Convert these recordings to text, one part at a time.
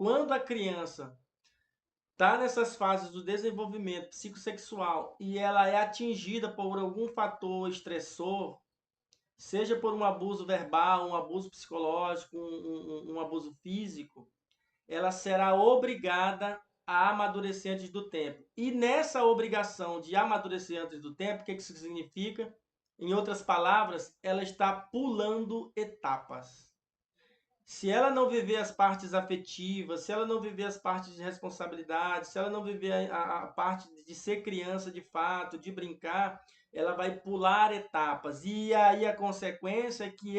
quando a criança está nessas fases do desenvolvimento psicossexual e ela é atingida por algum fator estressor, seja por um abuso verbal, um abuso psicológico, um abuso físico, ela será obrigada a amadurecer antes do tempo. E nessa obrigação de amadurecer antes do tempo, o que isso significa? Em outras palavras, ela está pulando etapas. Se ela não viver as partes afetivas, se ela não viver as partes de responsabilidade, se ela não viver a parte de ser criança de fato, de brincar, ela vai pular etapas. E aí a consequência é que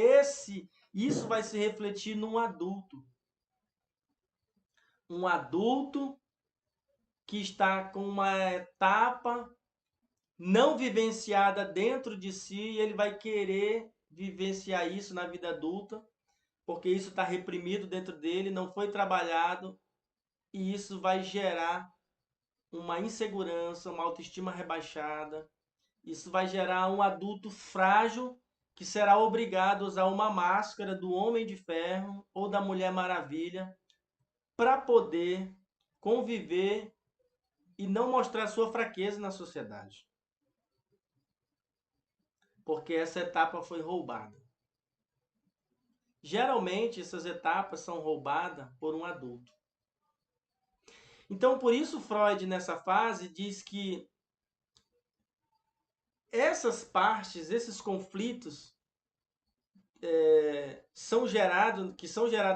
isso vai se refletir num adulto. Um adulto que está com uma etapa não vivenciada dentro de si, e ele vai querer vivenciar isso na vida adulta, porque isso está reprimido dentro dele, não foi trabalhado, e isso vai gerar uma insegurança, uma autoestima rebaixada. Isso vai gerar um adulto frágil que será obrigado a usar uma máscara do Homem de Ferro ou da Mulher Maravilha para poder conviver e não mostrar sua fraqueza na sociedade. Porque essa etapa foi roubada. Geralmente, essas etapas são roubadas por um adulto. Então, por isso, Freud, nessa fase, diz que essas partes, esses conflitos que são gerados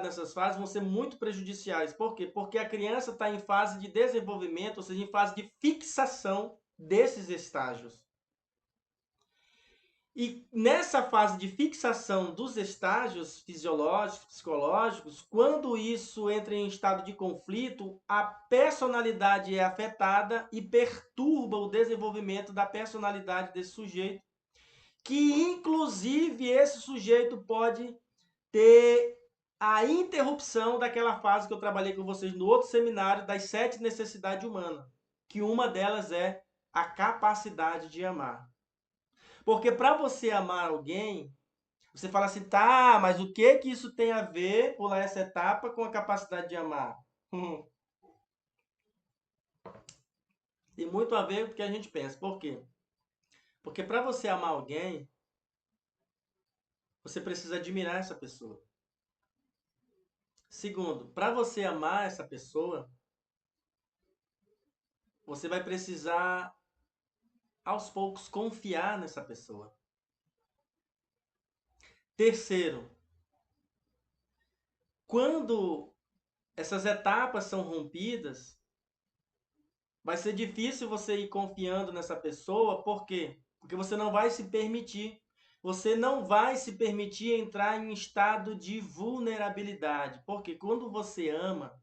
nessas fases vão ser muito prejudiciais. Por quê? Porque a criança está em fase de desenvolvimento, ou seja, em fase de fixação desses estágios. E nessa fase de fixação dos estágios fisiológicos, psicológicos, quando isso entra em estado de conflito, a personalidade é afetada e perturba o desenvolvimento da personalidade desse sujeito, que inclusive esse sujeito pode ter a interrupção daquela fase que eu trabalhei com vocês no outro seminário das 7 necessidades humanas, que uma delas é a capacidade de amar. Porque para você amar alguém, você fala assim, tá, mas o que que isso tem a ver, pular essa etapa, com a capacidade de amar? Tem muito a ver com o que a gente pensa. Por quê? Porque para você amar alguém, você precisa admirar essa pessoa. Segundo, para você amar essa pessoa, você vai precisar, aos poucos, confiar nessa pessoa. Terceiro, quando essas etapas são rompidas, vai ser difícil você ir confiando nessa pessoa, por quê? Porque você não vai se permitir. Você não vai se permitir entrar em estado de vulnerabilidade. Porque quando você ama,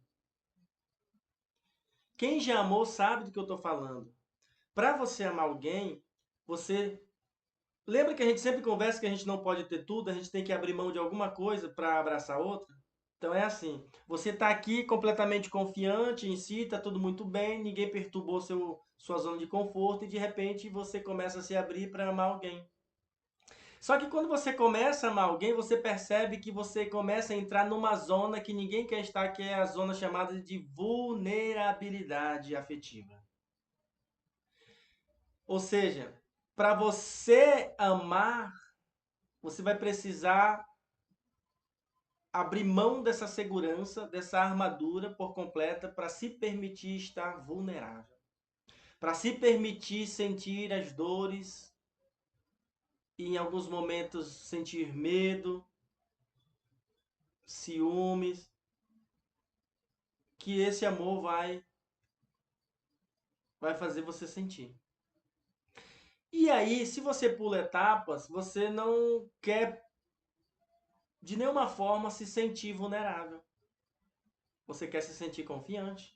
quem já amou sabe do que eu estou falando. Para você amar alguém, você. Lembra que a gente sempre conversa que a gente não pode ter tudo, a gente tem que abrir mão de alguma coisa para abraçar outra? Então é assim, você está aqui completamente confiante em si, está tudo muito bem, ninguém perturbou sua zona de conforto e de repente você começa a se abrir para amar alguém. Só que quando você começa a amar alguém, você percebe que você começa a entrar numa zona que ninguém quer estar, que é a zona chamada de vulnerabilidade afetiva. Ou seja, para você amar, você vai precisar abrir mão dessa segurança, dessa armadura por completa para se permitir estar vulnerável, para se permitir sentir as dores e em alguns momentos sentir medo, ciúmes, que esse amor vai fazer você sentir. E aí, se você pula etapas, você não quer de nenhuma forma se sentir vulnerável. Você quer se sentir confiante.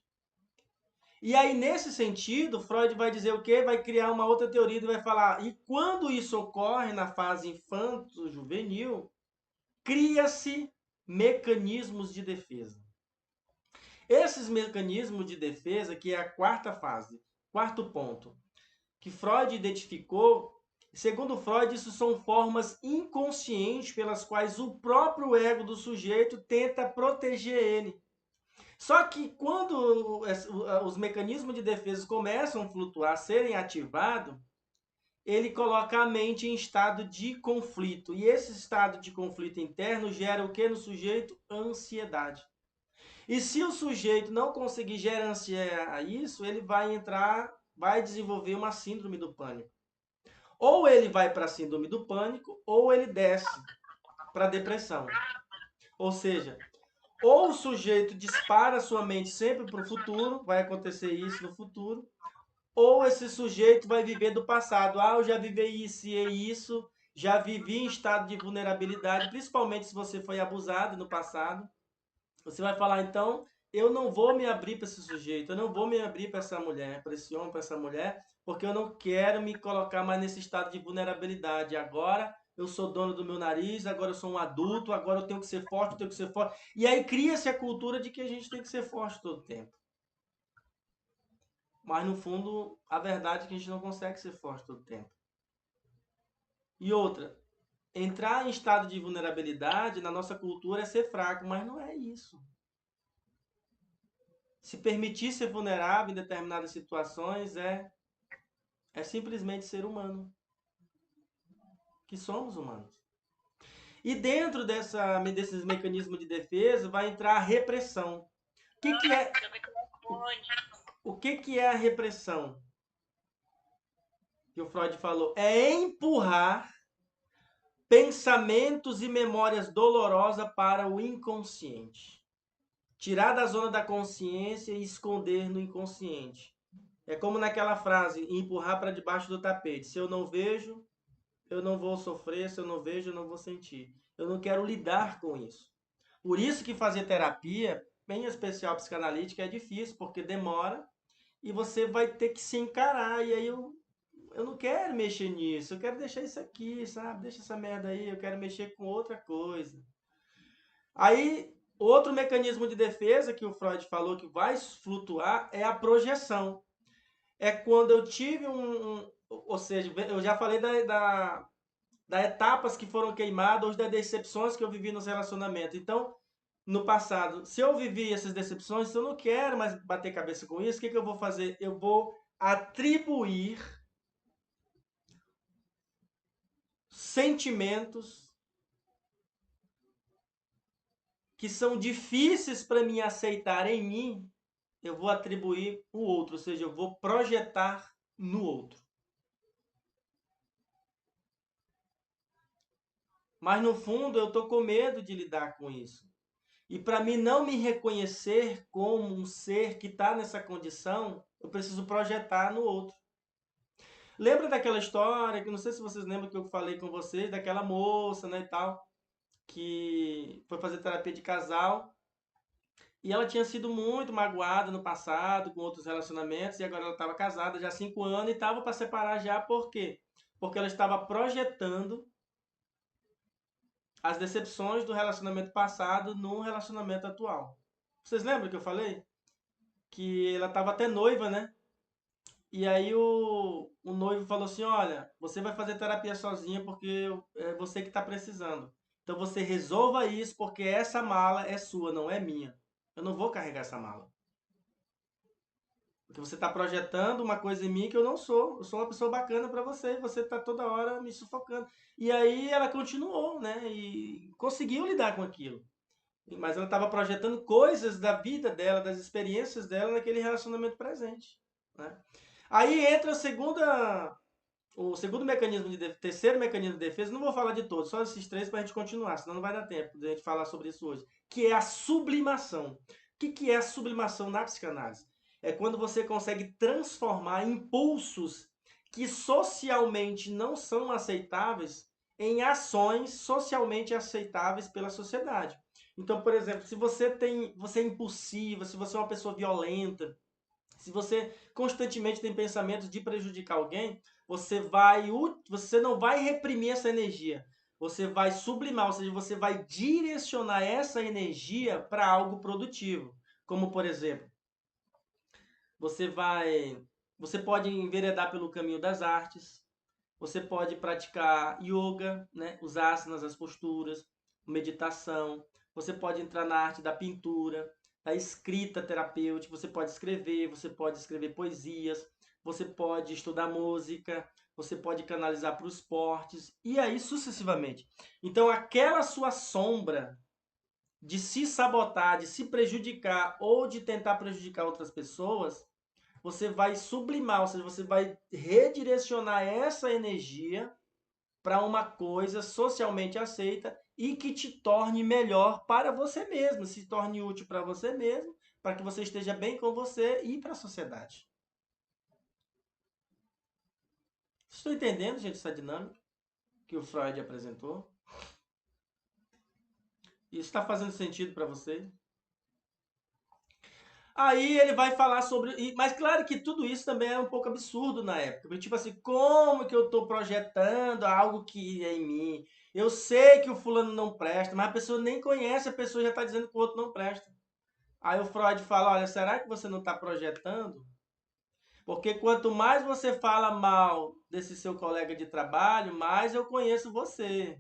E aí, nesse sentido, Freud vai dizer o quê? Vai criar uma outra teoria e vai falar, e quando isso ocorre na fase infanto-juvenil, cria-se mecanismos de defesa. Esses mecanismos de defesa, que é a quarta fase, quarto ponto, que Freud identificou, segundo Freud, isso são formas inconscientes pelas quais o próprio ego do sujeito tenta proteger ele. Só que quando os mecanismos de defesa começam a flutuar, a serem ativados, ele coloca a mente em estado de conflito. E esse estado de conflito interno gera o que no sujeito? Ansiedade. E se o sujeito não conseguir gerenciar isso, ele vai desenvolver uma síndrome do pânico. Ou ele vai para a síndrome do pânico, ou ele desce para a depressão. Ou seja, ou o sujeito dispara sua mente sempre para o futuro, vai acontecer isso no futuro, ou esse sujeito vai viver do passado. Ah, eu já vivi isso e isso, já vivi em estado de vulnerabilidade, principalmente se você foi abusado no passado. Você vai falar, então, eu não vou me abrir para esse sujeito, eu não vou me abrir para essa mulher, para esse homem, para essa mulher, porque eu não quero me colocar mais nesse estado de vulnerabilidade. Agora eu sou dono do meu nariz, agora eu sou um adulto, agora eu tenho que ser forte, eu tenho que ser forte. E aí cria-se a cultura de que a gente tem que ser forte todo o tempo. Mas no fundo, a verdade é que a gente não consegue ser forte todo o tempo. E outra, entrar em estado de vulnerabilidade na nossa cultura é ser fraco, mas não é isso. Se permitir ser vulnerável em determinadas situações é simplesmente ser humano, que somos humanos. E dentro desses mecanismos de defesa vai entrar a repressão. Que é, o que é a repressão? Que o Freud falou, é empurrar pensamentos e memórias dolorosas para o inconsciente. Tirar da zona da consciência e esconder no inconsciente. É como naquela frase, empurrar para debaixo do tapete. Se eu não vejo, eu não vou sofrer, se eu não vejo, eu não vou sentir. Eu não quero lidar com isso. Por isso que fazer terapia, em especial psicanalítica, é difícil, porque demora e você vai ter que se encarar. E aí eu não quero mexer nisso, eu quero deixar isso aqui, sabe? Deixa essa merda aí, eu quero mexer com outra coisa. Aí, outro mecanismo de defesa que o Freud falou que vai flutuar é a projeção. É quando eu tive ou seja, eu já falei das etapas que foram queimadas ou das decepções que eu vivi nos relacionamentos. Então, no passado, se eu vivi essas decepções, se eu não quero mais bater cabeça com isso, o que eu vou fazer? Eu vou atribuir sentimentos que são difíceis para mim aceitar em mim, eu vou atribuir o outro, ou seja, eu vou projetar no outro. Mas no fundo eu tô com medo de lidar com isso. E para mim não me reconhecer como um ser que está nessa condição, eu preciso projetar no outro. Lembra daquela história, que não sei se vocês lembram que eu falei com vocês, daquela moça, né, e tal, que foi fazer terapia de casal e ela tinha sido muito magoada no passado com outros relacionamentos e agora ela estava casada já há 5 anos e estava para separar já, por quê? Porque ela estava projetando as decepções do relacionamento passado no relacionamento atual. Vocês lembram que eu falei? Que ela estava até noiva, né? E aí o noivo falou assim, olha, você vai fazer terapia sozinha porque é você que está precisando. Então você resolva isso porque essa mala é sua, não é minha. Eu não vou carregar essa mala. Porque você está projetando uma coisa em mim que eu não sou. Eu sou uma pessoa bacana para você e você está toda hora me sufocando. E aí ela continuou, né? E conseguiu lidar com aquilo. Mas ela estava projetando coisas da vida dela, das experiências dela naquele relacionamento presente, né? Aí entra o segundo mecanismo terceiro mecanismo de defesa, não vou falar de todos, só esses três para a gente continuar, senão não vai dar tempo de a gente falar sobre isso hoje, que é a sublimação. O que é a sublimação na psicanálise? É quando você consegue transformar impulsos que socialmente não são aceitáveis em ações socialmente aceitáveis pela sociedade. Então, por exemplo, se você é impulsiva, se você é uma pessoa violenta, se você constantemente tem pensamentos de prejudicar alguém, você não vai reprimir essa energia. Você vai sublimar, ou seja, você vai direcionar essa energia para algo produtivo. Como, por exemplo, você vai, você pode enveredar pelo caminho das artes, você pode praticar yoga, né? Os asanas, as posturas, meditação. Você pode entrar na arte da pintura. da escrita terapêutica. Você pode escrever poesias, você pode estudar música, você pode canalizar para os esportes, e aí sucessivamente. Então, aquela sua sombra de se sabotar, de se prejudicar ou de tentar prejudicar outras pessoas, você vai sublimar, ou seja, você vai redirecionar essa energia para uma coisa socialmente aceita e que te torne melhor para você mesmo, se torne útil para você mesmo, para que você esteja bem com você e para a sociedade. Estou entendendo, gente, essa dinâmica que o Freud apresentou? Isso está fazendo sentido para você? Aí ele vai falar sobre. Mas claro que tudo isso também é um pouco absurdo na época. Tipo assim, como que eu estou projetando algo que é em mim? Eu sei que o fulano não presta, mas a pessoa nem conhece, a pessoa já está dizendo que o outro não presta. Aí o Freud fala: olha, será que você não está projetando? Porque quanto mais você fala mal desse seu colega de trabalho, mais eu conheço você.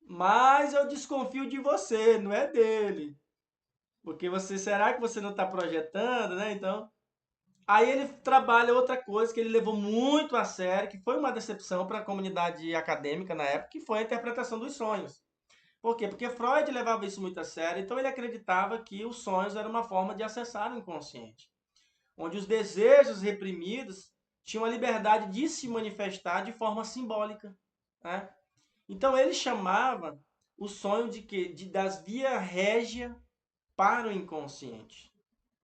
Mais eu desconfio de você, não é dele. Porque você, será que você não está projetando, né? Então, aí ele trabalha outra coisa que ele levou muito a sério, que foi uma decepção para a comunidade acadêmica na época, que foi a interpretação dos sonhos. Por quê? Porque Freud levava isso muito a sério, então ele acreditava que os sonhos eram uma forma de acessar o inconsciente, onde os desejos reprimidos tinham a liberdade de se manifestar de forma simbólica, né? Então ele chamava o sonho de quê? Das via régia para o inconsciente.